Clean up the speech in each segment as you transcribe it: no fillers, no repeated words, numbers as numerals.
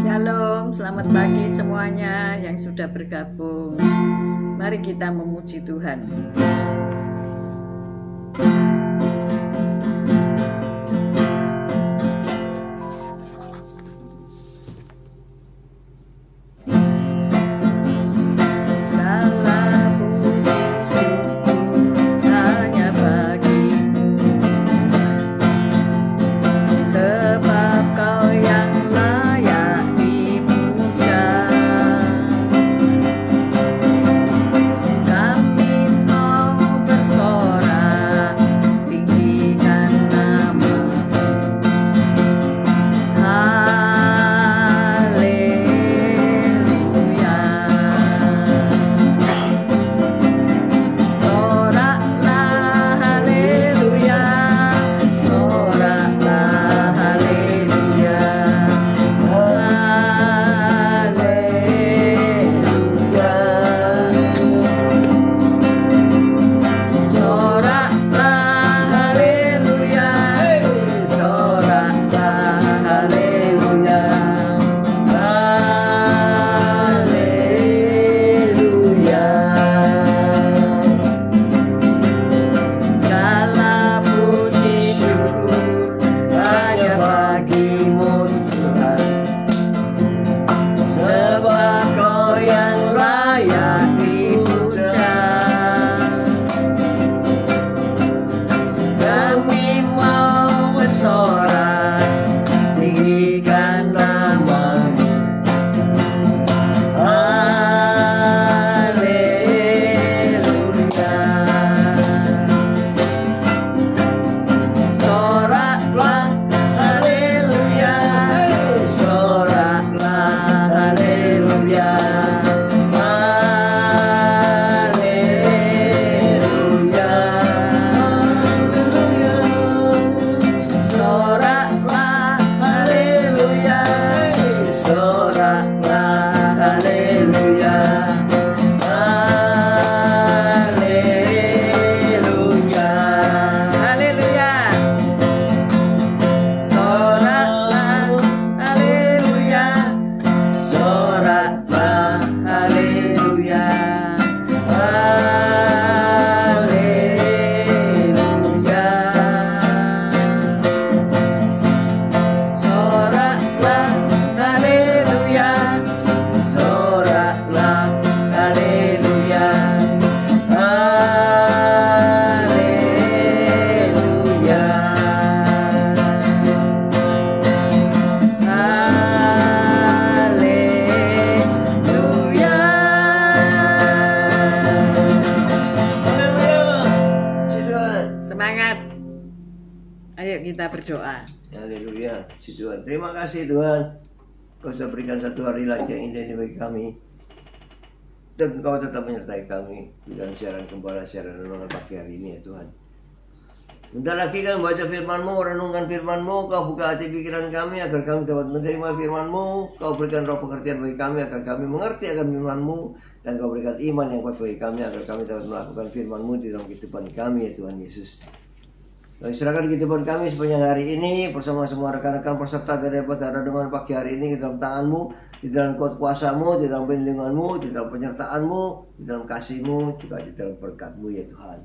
Shalom, selamat pagi semuanya yang sudah bergabung. Mari kita memuji Tuhan. Kita berdoa. Haleluya, Tuhan. Terima kasih Tuhan, Kau sudah berikan satu hari lagi yang indah bagi kami, dan Kau tetap menyertai kami dengan siaran gembala, siaran renungan pagi hari ini ya Tuhan. Bentar lagi kami baca firman-Mu, renungkan firman-Mu, Kau buka hati pikiran kami agar kami dapat menerima firman-Mu. Kau berikan roh pengertian bagi kami agar kami mengerti akan firman-Mu, dan Kau berikan iman yang kuat bagi kami agar kami dapat melakukan firman-Mu di dalam kehidupan kami ya Tuhan Yesus. Kami serahkan kehidupan kami sepanjang hari ini bersama semua rekan-rekan peserta daripada renungan pagi hari ini ke dalam tangan-Mu, di dalam kuat kuasa-Mu, di dalam perlindungan-Mu, di dalam penyertaan-Mu, di dalam kasih-Mu, juga di dalam berkat-Mu ya Tuhan.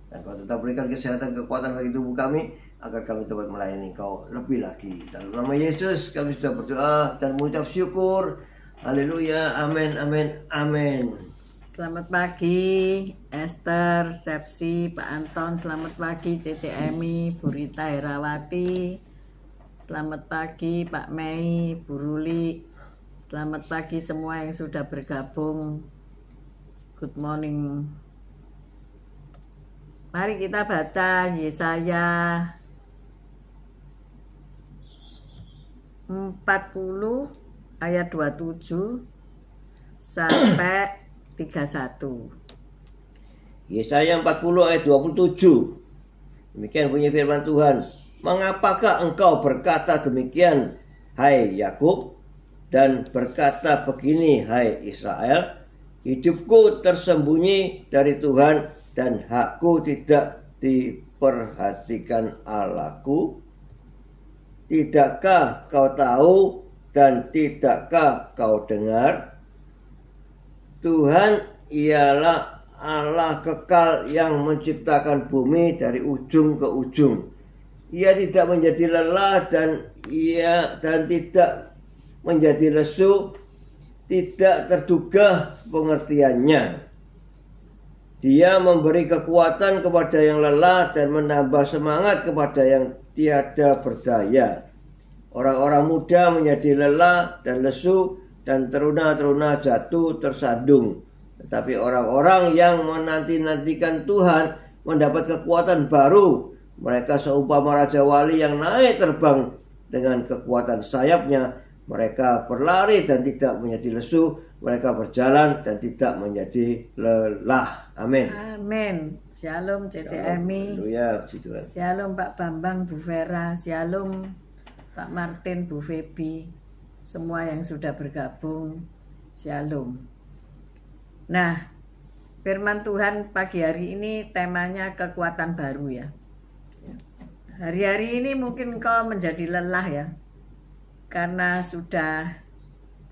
Dan Kau tetap berikan kesehatan, kekuatan bagi tubuh kami agar kami dapat melayani Kau lebih lagi. Dalam nama Yesus kami sudah berdoa dan mengucap syukur. Haleluya, amin, amin, amin. Selamat pagi Esther, Sepsi, Pak Anton. Selamat pagi Cece Emi, Bu Rita Herawati. Selamat pagi Pak Mei, Bu Ruli. Selamat pagi semua yang sudah bergabung. Good morning. Mari kita baca Yesaya 40 ayat 27 sampai 31. Yesaya 40 ayat 27. Demikian bunyi firman Tuhan. Mengapakah engkau berkata demikian, hai Yakub, dan berkata begini, hai Israel? Hidupku tersembunyi dari Tuhan dan hakku tidak diperhatikan Allahku. Tidakkah kau tahu dan tidakkah kau dengar? Tuhan ialah Allah kekal yang menciptakan bumi dari ujung ke ujung. Ia tidak menjadi lelah dan tidak menjadi lesu, tidak terduga pengertiannya. Dia memberi kekuatan kepada yang lelah dan menambah semangat kepada yang tiada berdaya. Orang-orang muda menjadi lelah dan lesu, dan teruna-teruna jatuh tersandung. Tetapi orang-orang yang menanti-nantikan Tuhan mendapat kekuatan baru. Mereka seumpama Raja Wali yang naik terbang dengan kekuatan sayapnya. Mereka berlari dan tidak menjadi lesu. Mereka berjalan dan tidak menjadi lelah. Amin. Amin. Shalom CCMI. Shalom Pak Bambang, Bu Vera. Shalom Pak Martin, Bu Febi. Semua yang sudah bergabung. Shalom. Nah, firman Tuhan pagi hari ini temanya kekuatan baru ya. Hari-hari ini mungkin kau menjadi lelah ya, karena sudah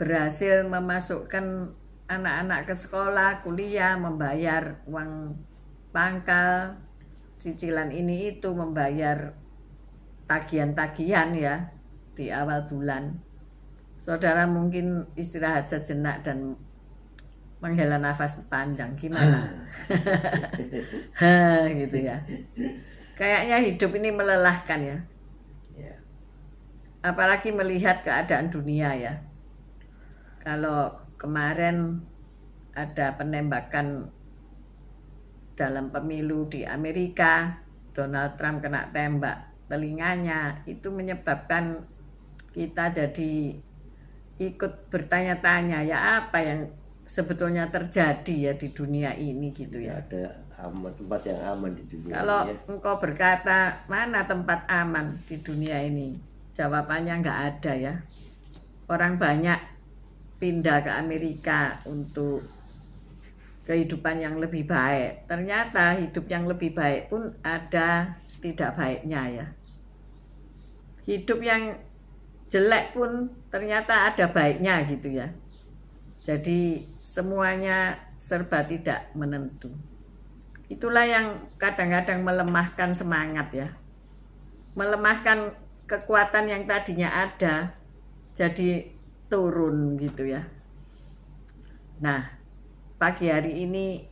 berhasil memasukkan anak-anak ke sekolah, kuliah, membayar uang pangkal, cicilan ini itu, membayar tagihan-tagihan ya di awal bulan. Saudara mungkin istirahat sejenak dan menghela nafas panjang, gimana? Gitu ya. Kayaknya hidup ini melelahkan ya. Apalagi melihat keadaan dunia ya. Kalau kemarin ada penembakan dalam pemilu di Amerika, Donald Trump kena tembak telinganya, itu menyebabkan kita jadi ikut bertanya-tanya ya apa yang sebetulnya terjadi ya di dunia ini gitu ya. Ada tempat yang aman di dunia. Kalau ini ya. Engkau berkata mana tempat aman di dunia ini, jawabannya nggak ada ya. Orang banyak pindah ke Amerika untuk kehidupan yang lebih baik. Ternyata hidup yang lebih baik pun ada tidak baiknya ya. Hidup yang jelek pun ternyata ada baiknya gitu ya. Jadi semuanya serba tidak menentu. Itulah yang kadang-kadang melemahkan semangat ya. Melemahkan kekuatan yang tadinya ada jadi turun gitu ya. Nah, pagi hari ini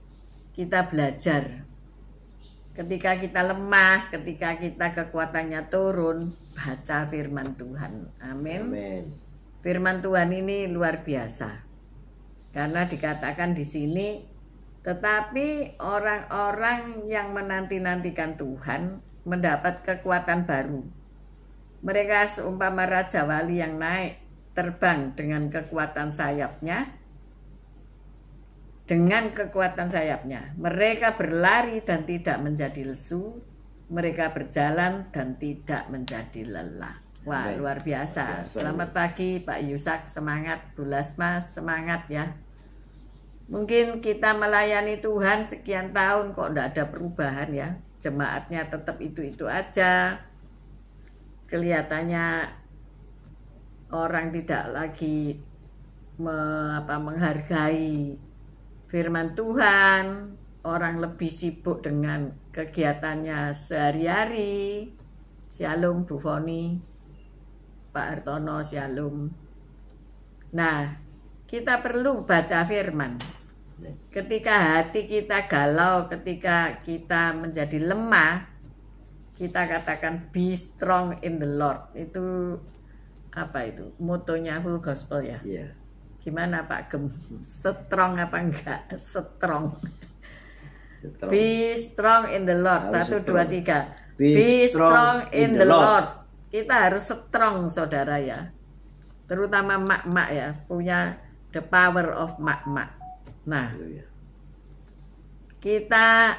kita belajar. Ketika kita lemah, ketika kita kekuatannya turun, baca firman Tuhan. Amin. Amin. Firman Tuhan ini luar biasa. Karena dikatakan di sini, tetapi orang-orang yang menanti-nantikan Tuhan mendapat kekuatan baru. Mereka seumpama Raja Wali yang naik terbang dengan kekuatan sayapnya. Dengan kekuatan sayapnya, mereka berlari dan tidak menjadi lesu. Mereka berjalan dan tidak menjadi lelah. Wah, luar biasa. Selamat pagi Pak Yusak, semangat. Bu Lasma, semangat ya. Mungkin kita melayani Tuhan sekian tahun kok enggak ada perubahan ya. Jemaatnya tetap itu-itu aja. Kelihatannya orang tidak lagi menghargai firman Tuhan. Orang lebih sibuk dengan kegiatannya sehari-hari. Shalom Bu Foni, Pak Hartono, shalom. Nah, kita perlu baca firman. Ketika hati kita galau, ketika kita menjadi lemah, kita katakan be strong in the Lord. Itu apa itu? Motonya Full Gospel ya? Iya. Gimana Pak Gem? Strong apa enggak? Strong. Be strong in the Lord. 1, 2, 3. Be strong in the Lord. Kita harus strong saudara ya. Terutama mak-mak ya, punya the power of mak-mak. Nah, kita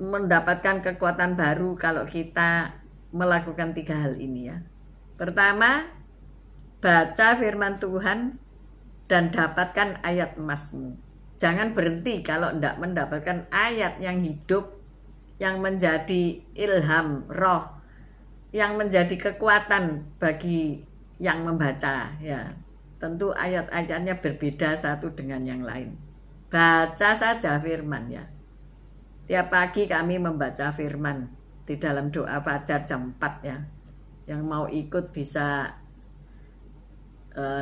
mendapatkan kekuatan baru kalau kita melakukan 3 hal ini ya. Pertama, baca firman Tuhan dan dapatkan ayat emasmu. Jangan berhenti kalau tidak mendapatkan ayat yang hidup, yang menjadi ilham roh, yang menjadi kekuatan bagi yang membaca ya. Tentu ayat-ayatnya berbeda satu dengan yang lain. Baca saja firman ya. Tiap pagi kami membaca firman di dalam doa fajar jam 4 ya. Yang mau ikut bisa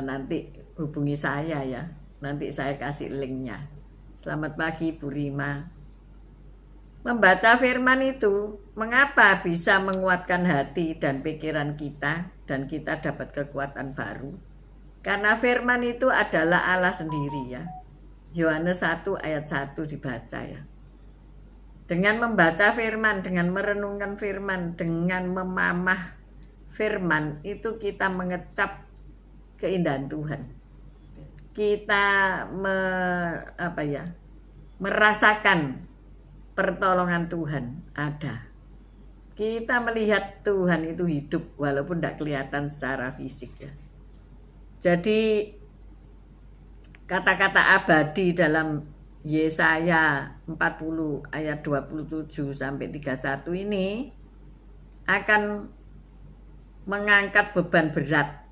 nanti hubungi saya ya. Nanti saya kasih linknya. Selamat pagi Bu Rima. Membaca firman itu mengapa bisa menguatkan hati dan pikiran kita dan kita dapat kekuatan baru? Karena firman itu adalah Allah sendiri ya. Yohanes 1 ayat 1 dibaca ya. Dengan membaca firman, dengan merenungkan firman, dengan memamah firman, itu kita mengecap keindahan Tuhan. Kita merasakan pertolongan Tuhan ada. Kita melihat Tuhan itu hidup walaupun tidak kelihatan secara fisik ya. Jadi kata-kata abadi dalam Yesaya 40 ayat 27 sampai 31 ini akan mengangkat beban berat,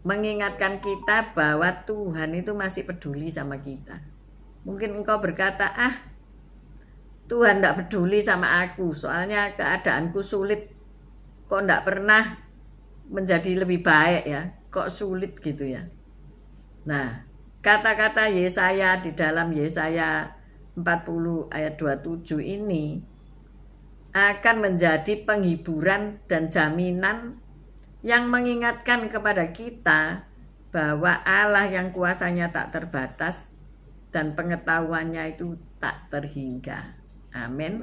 mengingatkan kita bahwa Tuhan itu masih peduli sama kita. Mungkin engkau berkata, Tuhan tidak peduli sama aku, soalnya keadaanku sulit, kok tidak pernah menjadi lebih baik ya, kok sulit gitu ya. Nah, kata-kata Yesaya di dalam Yesaya 40 ayat 27 ini akan menjadi penghiburan dan jaminan yang mengingatkan kepada kita bahwa Allah yang kuasanya tak terbatas dan pengetahuannya itu tak terhingga. Amin.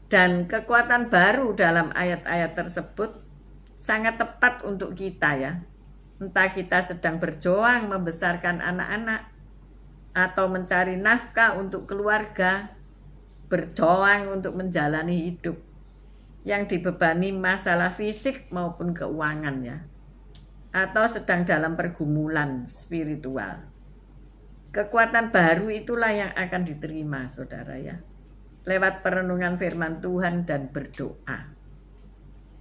Dan kekuatan baru dalam ayat-ayat tersebut sangat tepat untuk kita ya. Entah kita sedang berjuang membesarkan anak-anak atau mencari nafkah untuk keluarga, berjuang untuk menjalani hidup yang dibebani masalah fisik maupun keuangan ya, atau sedang dalam pergumulan spiritual. Kekuatan baru itulah yang akan diterima saudara ya, lewat perenungan firman Tuhan dan berdoa.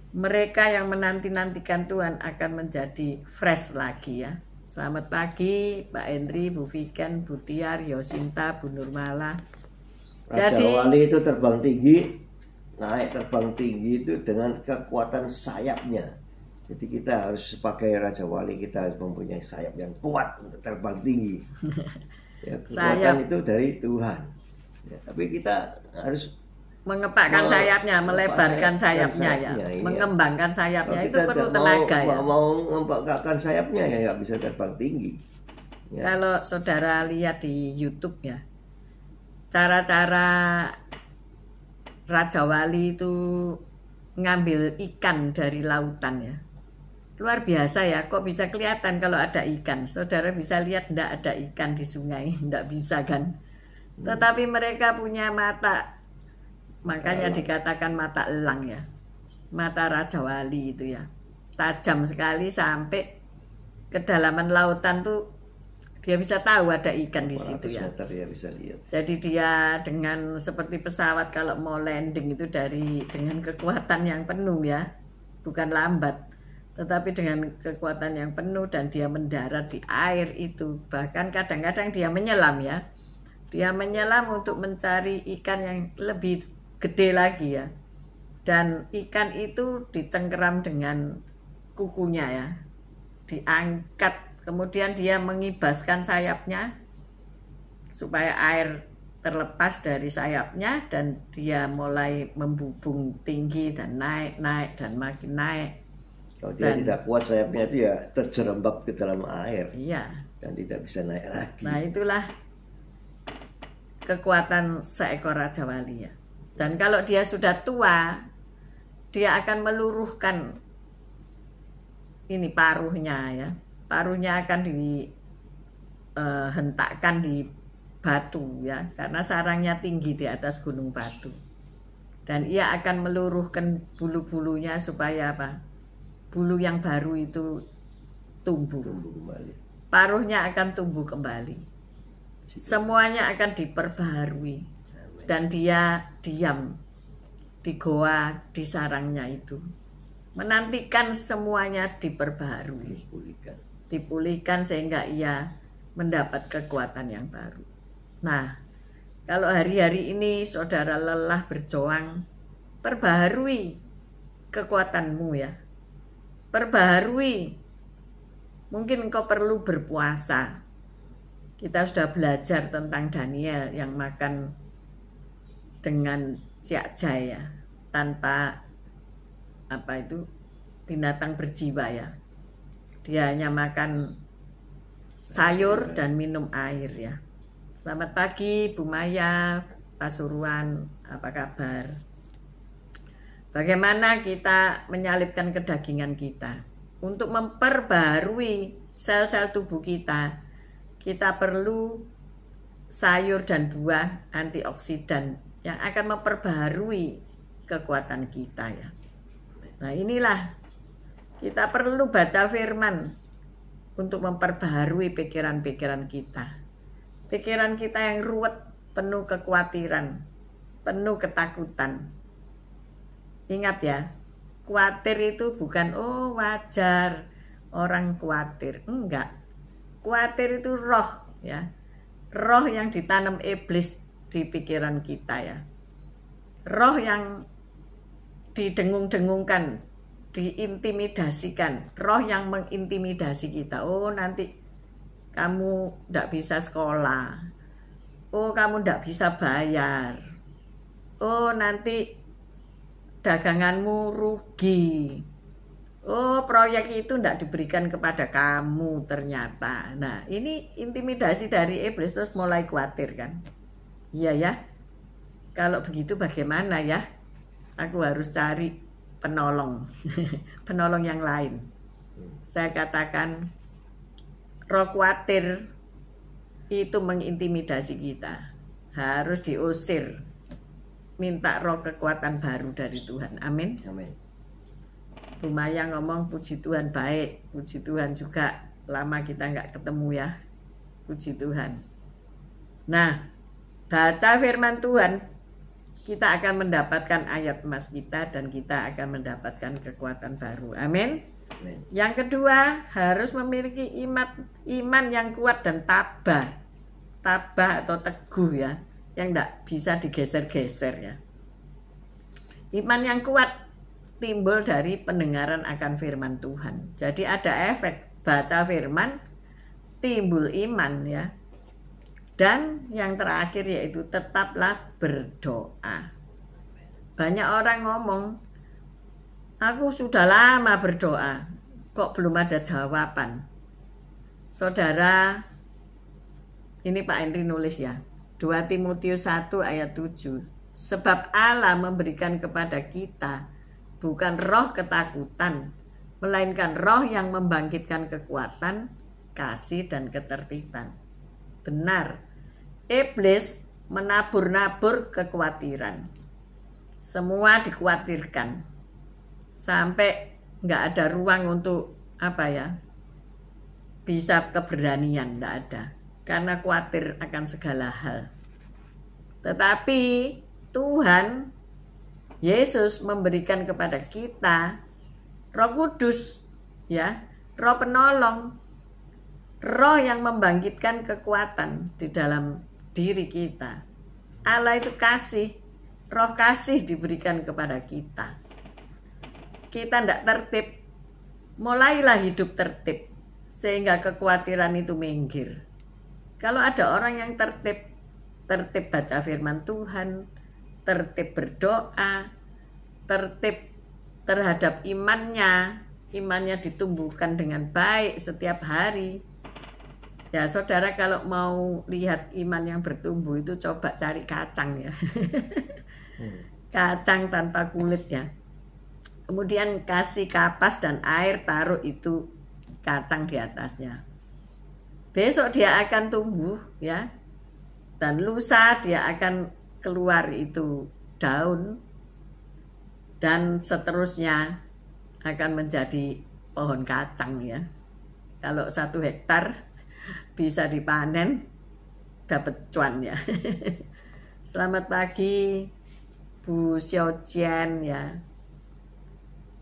Mereka yang menanti-nantikan Tuhan akan menjadi fresh lagi ya. Selamat pagi Pak Henry, Bu Viken, Bu Tiar, Yosinta, Bu Nurmala. Raja Wali itu terbang tinggi, naik terbang tinggi itu dengan kekuatan sayapnya. Jadi kita harus sebagai Raja Wali, kita harus mempunyai sayap yang kuat untuk terbang tinggi. Ya, kekuatan itu dari Tuhan. Ya, tapi kita harus mengepakkan sayapnya, melebarkan sayapnya ya, iya. Mengembangkan sayapnya itu perlu tenaga ya. Mau mengembangkan sayapnya ya nggak bisa terbang tinggi. Ya. Kalau saudara lihat di YouTube ya, cara-cara Raja Wali itu ngambil ikan dari lautan ya, luar biasa ya. Kok bisa kelihatan kalau ada ikan? Saudara bisa lihat enggak ada ikan di sungai, enggak bisa kan? Tetapi mereka punya mata. Makanya dikatakan mata elang ya, mata Raja Wali itu ya, tajam sekali sampai kedalaman lautan tuh dia bisa tahu ada ikan di situ ya. Dia bisa lihat. Jadi dia dengan seperti pesawat kalau mau landing itu dengan kekuatan yang penuh ya, bukan lambat, tetapi dengan kekuatan yang penuh dan dia mendarat di air itu. Bahkan kadang-kadang dia menyelam ya, dia menyelam untuk mencari ikan yang lebih gede lagi ya, dan ikan itu dicengkeram dengan kukunya ya, diangkat, kemudian dia mengibaskan sayapnya supaya air terlepas dari sayapnya dan dia mulai membubung tinggi dan naik dan makin naik. Kalau dia tidak kuat sayapnya itu ya terjerembab ke dalam air, iya, dan tidak bisa naik lagi. Nah itulah kekuatan seekor Raja Wali ya. Dan kalau dia sudah tua, dia akan meluruhkan ini paruhnya ya. Paruhnya akan dihentakkan di batu ya, karena sarangnya tinggi di atas gunung batu. Dan ia akan meluruhkan bulu-bulunya supaya apa? Bulu yang baru itu tumbuh kembali. Paruhnya akan tumbuh kembali. Semuanya akan diperbaharui. Dan dia diam di goa, di sarangnya itu. menantikan semuanya diperbaharui, dipulihkan sehingga ia mendapat kekuatan yang baru. Nah, kalau hari-hari ini saudara lelah berjuang, perbaharui kekuatanmu ya. Perbaharui. Mungkin engkau perlu berpuasa. Kita sudah belajar tentang Daniel yang makan dengan siakja ya, tanpa binatang berjiwa ya. Dia hanya makan sayur dan minum air ya. Selamat pagi Bu Maya, Pasuruan, apa kabar? Bagaimana kita menyalipkan kedagingan kita? Untuk memperbaharui sel-sel tubuh kita, kita perlu sayur dan buah antioksidan yang akan memperbaharui kekuatan kita ya. Nah, inilah kita perlu baca firman untuk memperbaharui pikiran-pikiran kita. Pikiran kita yang ruwet, penuh kekhawatiran, penuh ketakutan. Ingat ya, khawatir itu bukan wajar orang khawatir. Enggak. Khawatir itu roh ya. Roh yang ditanam iblis di pikiran kita ya. Roh yang didengung-dengungkan, diintimidasikan. Roh yang mengintimidasi kita. Nanti kamu enggak bisa sekolah. Kamu enggak bisa bayar. Nanti daganganmu rugi. Proyek itu tidak diberikan kepada kamu ternyata. Nah, ini intimidasi dari iblis, terus mulai khawatir kan. Iya ya. Kalau begitu bagaimana ya? Aku harus cari penolong. Penolong yang lain. Saya katakan roh khawatir itu mengintimidasi kita. Harus diusir. Minta roh kekuatan baru dari Tuhan. Amin. Amin. Bu Maya ngomong puji Tuhan baik. Puji Tuhan juga lama kita nggak ketemu ya. Puji Tuhan. Nah, baca firman Tuhan, kita akan mendapatkan ayat emas kita dan kita akan mendapatkan kekuatan baru. Amin. Amin. Yang kedua, harus memiliki iman yang kuat dan tabah. Tabah atau teguh ya, yang tidak bisa digeser-geser ya. Iman yang kuat timbul dari pendengaran akan firman Tuhan. Jadi ada efek baca firman, timbul iman ya. Dan yang terakhir yaitu tetaplah berdoa. Banyak orang ngomong, aku sudah lama berdoa, kok belum ada jawaban. Saudara, ini Pak Henry nulis ya, 2 Timotius 1 ayat 7. Sebab Allah memberikan kepada kita bukan roh ketakutan, melainkan roh yang membangkitkan kekuatan, kasih dan ketertiban. Benar, iblis menabur-nabur kekhawatiran. Semua dikhawatirkan. Sampai nggak ada ruang untuk bisa keberanian, nggak ada. Karena khawatir akan segala hal. Tetapi Tuhan Yesus memberikan kepada kita Roh Kudus ya, roh penolong, roh yang membangkitkan kekuatan di dalam diri kita. Allah itu kasih, roh kasih diberikan kepada kita. Kita tidak tertib, mulailah hidup tertib sehingga kekhawatiran itu minggir. Kalau ada orang yang tertib baca firman Tuhan, tertib berdoa, tertib terhadap imannya ditumbuhkan dengan baik setiap hari. Ya saudara, kalau mau lihat iman yang bertumbuh itu coba cari kacang ya. Kacang tanpa kulit ya. Kemudian kasih kapas dan air, taruh itu kacang di atasnya. Besok dia akan tumbuh ya. Dan lusa dia akan keluar itu daun. Dan seterusnya akan menjadi pohon kacang ya. Kalau 1 hektar bisa dipanen, dapat cuan ya. Selamat pagi Bu Xiao Jian ya.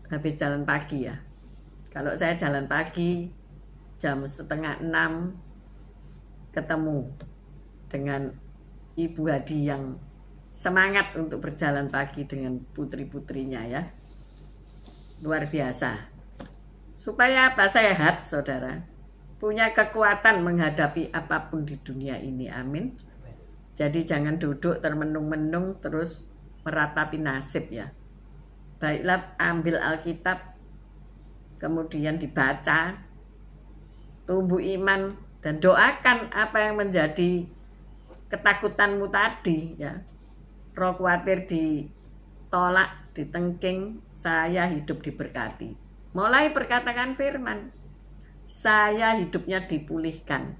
habis jalan pagi ya. Kalau saya jalan pagi jam 5:30 ketemu dengan Ibu Hadi yang semangat untuk berjalan pagi dengan putri-putrinya ya. Luar biasa. Supaya apa? Sehat, saudara. Punya kekuatan menghadapi apapun di dunia ini. Amin. Jadi jangan duduk termenung-menung terus meratapi nasib ya. Baiklah, ambil Alkitab, kemudian dibaca, tumbuh iman, dan doakan apa yang menjadi ketakutanmu tadi ya. Roh khawatir ditolak, ditengking, saya hidup diberkati. Mulai berkatakan firman, saya hidupnya dipulihkan,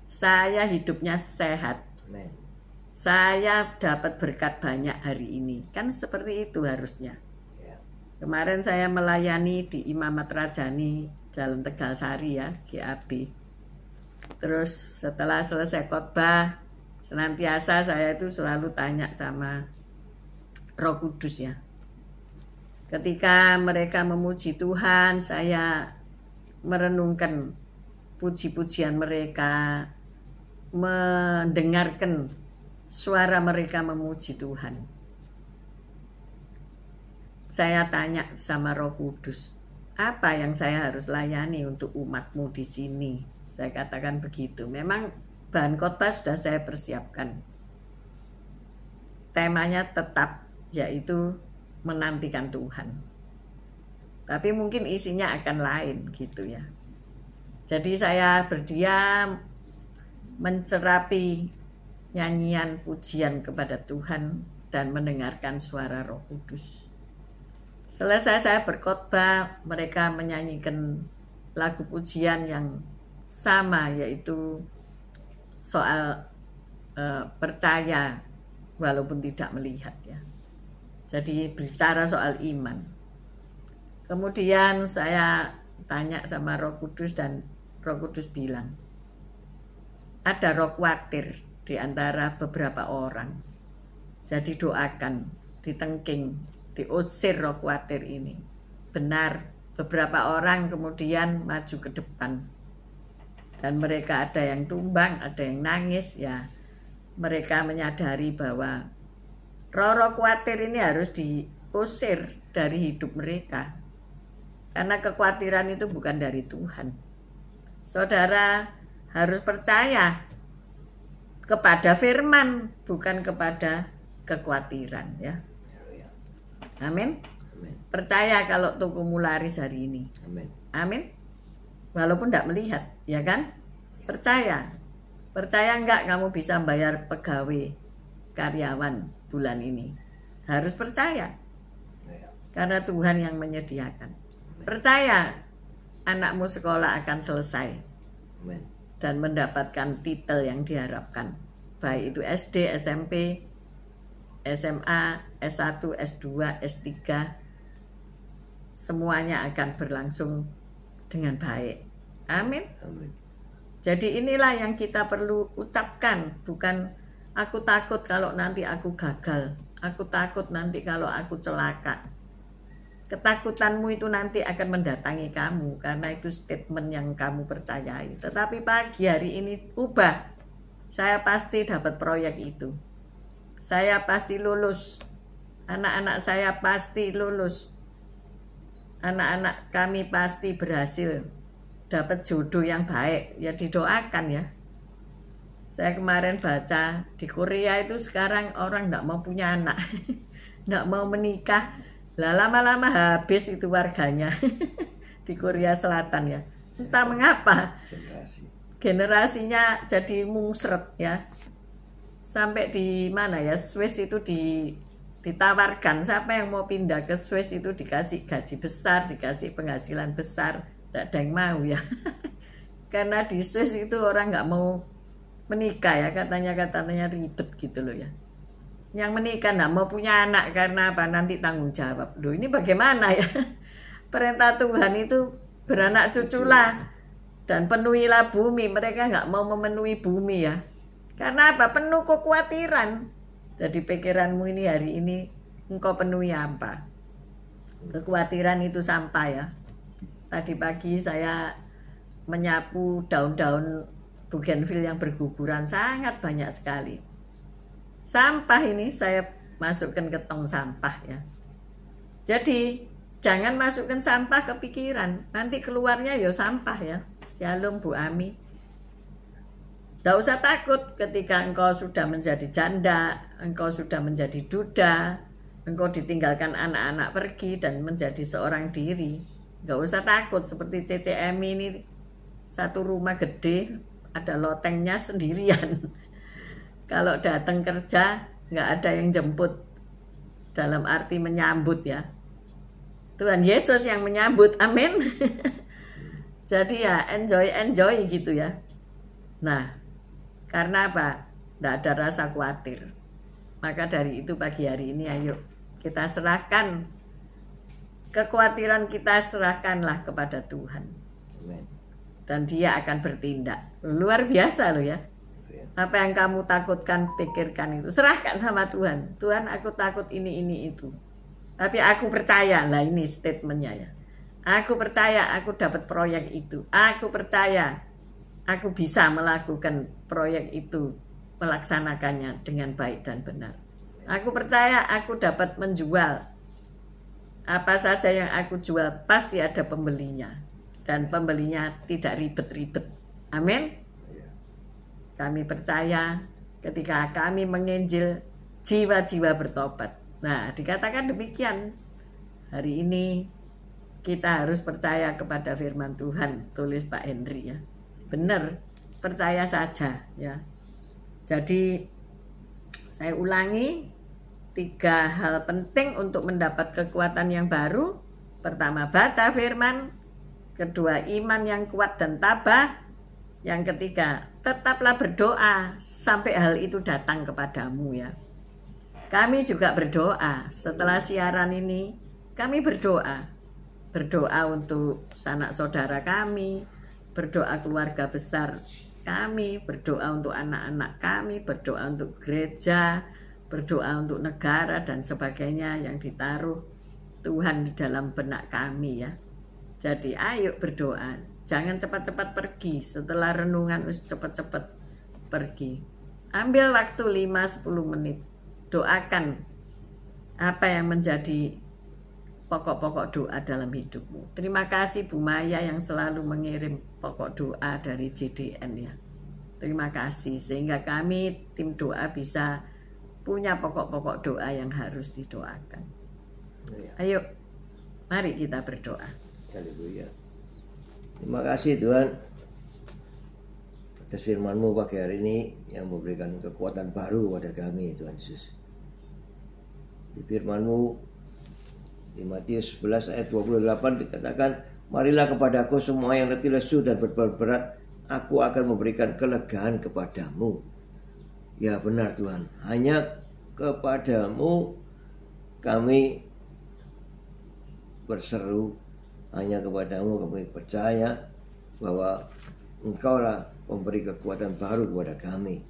saya hidupnya sehat, Amen. saya dapat berkat banyak hari ini. Kan seperti itu harusnya. Ya. Kemarin saya melayani di Imamat Rajani Jalan Tegal Sari ya, GAB. Terus setelah selesai khotbah, senantiasa saya itu selalu tanya sama Roh Kudus ya. Ketika mereka memuji Tuhan, saya merenungkan puji-pujian mereka, mendengarkan suara mereka memuji Tuhan. Saya tanya sama Roh Kudus, apa yang saya harus layani untuk umatmu di sini? Saya katakan begitu. Memang bahan khotbah sudah saya persiapkan. Temanya tetap, yaitu menantikan Tuhan. Tapi mungkin isinya akan lain gitu ya. Jadi saya berdiam mencerapi nyanyian pujian kepada Tuhan dan mendengarkan suara Roh Kudus. Selesai saya berkhotbah, mereka menyanyikan lagu pujian yang sama, yaitu soal percaya walaupun tidak melihat ya. Jadi bicara soal iman. Kemudian saya tanya sama Roh Kudus dan Roh Kudus bilang, ada roh khawatir di antara beberapa orang. Jadi doakan, ditengking, diusir roh khawatir ini. Benar, beberapa orang kemudian maju ke depan. Dan mereka ada yang tumbang, ada yang nangis ya. Mereka menyadari bahwa roh-roh khawatir ini harus diusir dari hidup mereka. Karena kekhawatiran itu bukan dari Tuhan. Saudara harus percaya kepada firman, bukan kepada kekhawatiran ya. Amin. Percaya kalau tokomu laris hari ini. Amin. Walaupun tidak melihat, ya kan? Percaya. Percaya enggak kamu bisa bayar pegawai, karyawan bulan ini? Harus percaya. Karena Tuhan yang menyediakan. Percaya anakmu sekolah akan selesai. Dan mendapatkan titel yang diharapkan. Baik itu SD, SMP, SMA, S1, S2, S3. Semuanya akan berlangsung dengan baik. Amin. Jadi inilah yang kita perlu ucapkan. Bukan aku takut kalau nanti aku gagal. Aku takut nanti kalau aku celaka. Ketakutanmu itu nanti akan mendatangi kamu. Karena itu statement yang kamu percayai. Tetapi pagi hari ini ubah. Saya pasti dapat proyek itu. Saya pasti lulus. Anak-anak saya pasti lulus. Anak-anak kami pasti berhasil dapat jodoh yang baik. Ya didoakan ya. Saya kemarin baca di Korea itu sekarang orang tidak mau punya anak. Tidak mau menikah. Lah lama-lama habis itu warganya. Di Korea Selatan ya. Entah mengapa. Generasinya jadi mungsret ya. Sampai di mana ya, Swiss itu ditawarkan, siapa yang mau pindah ke Swiss itu dikasih gaji besar, dikasih penghasilan besar. Tidak ada yang mau ya. Karena di Swiss itu orang nggak mau menikah ya, katanya ribet gitu loh ya. Yang menikah nggak mau punya anak karena apa? Nanti tanggung jawab. Loh ini bagaimana ya? Perintah Tuhan itu beranak cuculah dan penuhilah bumi. Mereka nggak mau memenuhi bumi ya. Karena apa? Penuh kekhawatiran. Jadi pikiranmu ini hari ini engkau penuhi apa? kekhawatiran itu sampah ya. Tadi pagi saya menyapu daun-daun bougainville yang berguguran, sangat banyak sekali. Sampah ini saya masukkan ke tong sampah ya. Jadi jangan masukkan sampah ke pikiran, nanti keluarnya ya sampah ya. Shalom Bu Ami. Tidak usah takut ketika engkau sudah menjadi janda, engkau sudah menjadi duda, engkau ditinggalkan anak-anak pergi dan menjadi seorang diri. Nggak usah takut seperti CCM ini, satu rumah gede, ada lotengnya sendirian. Kalau datang kerja nggak ada yang jemput, dalam arti menyambut ya. Tuhan Yesus yang menyambut, amin. Jadi ya enjoy gitu ya. Nah, karena apa? Tidak ada rasa khawatir. Maka dari itu pagi hari ini ayo kita serahkan kekhawatiran, kita serahkanlah kepada Tuhan. Amen. Dan Dia akan bertindak. Luar biasa loh ya. Apa yang kamu takutkan, pikirkan itu serahkan sama Tuhan. Tuhan, aku takut ini itu. Tapi aku percaya, lah ini statementnya ya. Aku percaya aku dapat proyek itu. Aku percaya aku bisa melakukan proyek itu, melaksanakannya dengan baik dan benar. Aku percaya aku dapat menjual. Apa saja yang aku jual pasti ada pembelinya. Dan pembelinya tidak ribet-ribet. Amin. Kami percaya ketika kami menginjil, jiwa-jiwa bertobat. Nah, dikatakan demikian. Hari ini kita harus percaya kepada firman Tuhan, tulis Pak Henry ya. Benar, percaya saja ya. Jadi saya ulangi, 3 hal penting untuk mendapat kekuatan yang baru. Pertama, baca firman. Kedua, iman yang kuat dan tabah. Yang ketiga, tetaplah berdoa sampai hal itu datang kepadamu ya. Kami juga berdoa setelah siaran ini. Kami berdoa untuk sanak saudara kami, berdoa keluarga besar kami, berdoa untuk anak-anak kami, berdoa untuk gereja, berdoa untuk negara dan sebagainya yang ditaruh Tuhan di dalam benak kami ya. Jadi ayo berdoa, jangan cepat-cepat pergi. Setelah renungan cepat-cepat pergi. Ambil waktu 5-10 menit. Doakan apa yang menjadi pokok-pokok doa dalam hidupmu. Terima kasih Bu Maya yang selalu mengirim pokok doa dari JDN ya. Terima kasih sehingga kami tim doa bisa punya pokok-pokok doa yang harus didoakan. Ayo, mari kita berdoa. Haleluya. Terima kasih Tuhan atas firman-Mu pagi hari ini yang memberikan kekuatan baru pada kami Tuhan Yesus. Di firman-Mu di Matius 11 ayat 28 dikatakan, marilah kepadaku semua yang letih lesu dan berbeban berat, aku akan memberikan kelegaan kepadamu. Ya benar Tuhan, hanya kepadamu kami berseru, hanya kepadamu kami percaya bahwa Engkaulah memberi kekuatan baru kepada kami.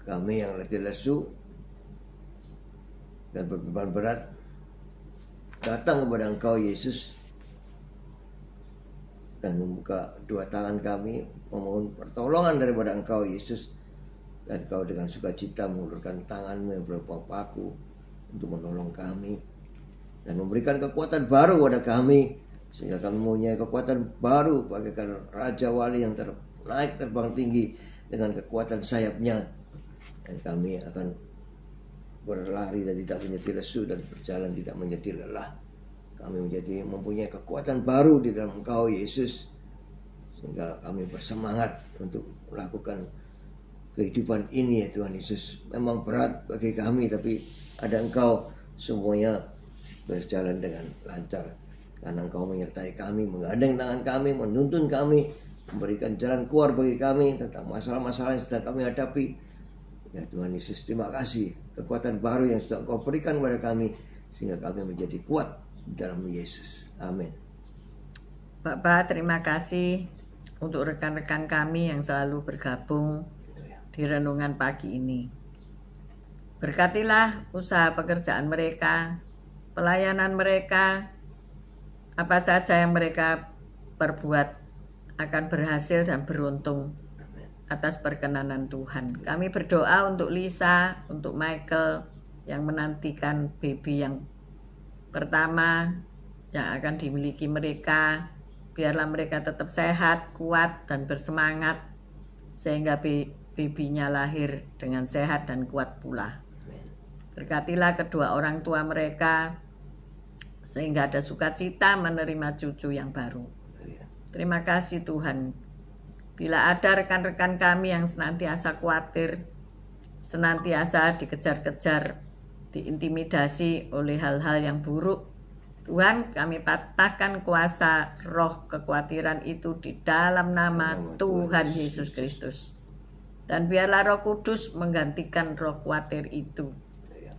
Kami yang letih lesu dan berbeban berat datang kepada Engkau Yesus dan membuka dua tangan kami memohon pertolongan daripada Engkau Yesus, dan Engkau dengan sukacita mengulurkan tangan-Mu yang berupa paku untuk menolong kami dan memberikan kekuatan baru kepada kami sehingga kami mempunyai kekuatan baru bagaikan Raja Wali yang naik terbang tinggi dengan kekuatan sayapnya, dan kami akan berlari dan tidak menjadi lesu dan berjalan tidak menjadi lelah. Kami mempunyai kekuatan baru di dalam Engkau Yesus sehingga kami bersemangat untuk melakukan kehidupan ini ya Tuhan Yesus. Memang berat bagi kami tapi ada Engkau, semuanya berjalan dengan lancar karena Engkau menyertai kami, menggandeng tangan kami, menuntun kami, memberikan jalan keluar bagi kami tentang masalah-masalah yang sedang kami hadapi. Ya Tuhan Yesus, terima kasih kekuatan baru yang sudah Engkau berikan kepada kami sehingga kami menjadi kuat di dalam Yesus. Amin. Bapak, terima kasih untuk rekan-rekan kami yang selalu bergabung di renungan pagi ini. Berkatilah usaha pekerjaan mereka, pelayanan mereka, apa saja yang mereka perbuat akan berhasil dan beruntung atas perkenanan Tuhan. Kami berdoa untuk Lisa, untuk Michael yang menantikan baby yang pertama yang akan dimiliki mereka. Biarlah mereka tetap sehat, kuat, dan bersemangat sehingga babynya lahir dengan sehat dan kuat pula. Berkatilah kedua orang tua mereka sehingga ada sukacita menerima cucu yang baru. Terima kasih Tuhan. Bila ada rekan-rekan kami yang senantiasa khawatir, senantiasa dikejar-kejar, diintimidasi oleh hal-hal yang buruk, Tuhan, kami patahkan kuasa roh kekhawatiran itu di dalam nama Tuhan Yesus Kristus. Dan biarlah Roh Kudus menggantikan roh khawatir itu,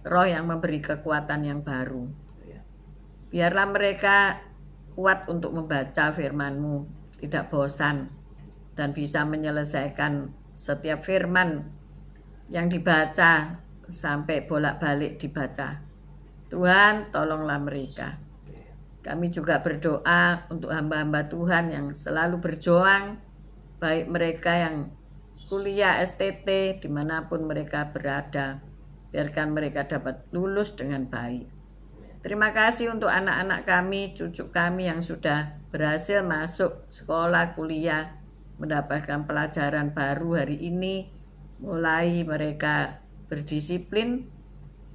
roh yang memberi kekuatan yang baru. Biarlah mereka kuat untuk membaca firman-Mu, tidak bosan, dan bisa menyelesaikan setiap firman yang dibaca sampai bolak-balik dibaca. Tuhan, tolonglah mereka. Kami juga berdoa untuk hamba-hamba Tuhan yang selalu berjuang, baik mereka yang kuliah STT dimanapun mereka berada. Biarkan mereka dapat lulus dengan baik. Terima kasih untuk anak-anak kami, cucu kami yang sudah berhasil masuk sekolah kuliah, mendapatkan pelajaran baru hari ini. Mulai mereka berdisiplin,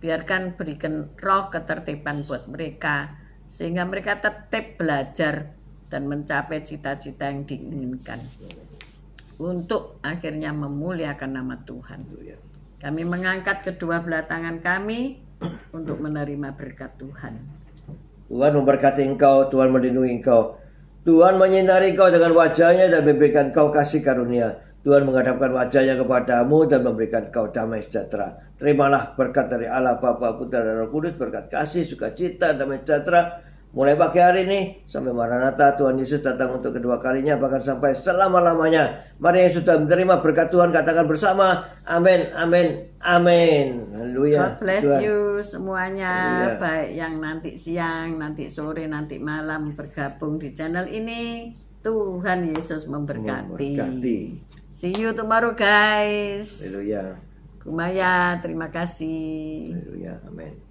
biarkan berikan roh ketertiban buat mereka, sehingga mereka tetap belajar dan mencapai cita-cita yang diinginkan untuk akhirnya memuliakan nama Tuhan. Kami mengangkat kedua belah tangan kami untuk menerima berkat Tuhan. Tuhan memberkati engkau, Tuhan melindungi engkau, Tuhan menyinari engkau dengan wajahnya dan memberikan engkau kasih karunia. Tuhan menghadapkan wajahnya kepadamu dan memberikan engkau damai sejahtera. Terimalah berkat dari Allah Bapa, Putra dan Roh Kudus, berkat kasih, sukacita, damai sejahtera mulai pagi hari ini sampai Maranatha Tuhan Yesus datang untuk kedua kalinya, bahkan sampai selama-lamanya. Mari yang sudah menerima berkat Tuhan katakan bersama amin, amin, amin. Haleluya. God bless Tuhan. you semuanya. Haleluya. Baik yang nanti siang, nanti sore, nanti malam bergabung di channel ini. Tuhan Yesus memberkati. See you tomorrow guys. Haleluya. Kumaya, terima kasih. Haleluya. Amin.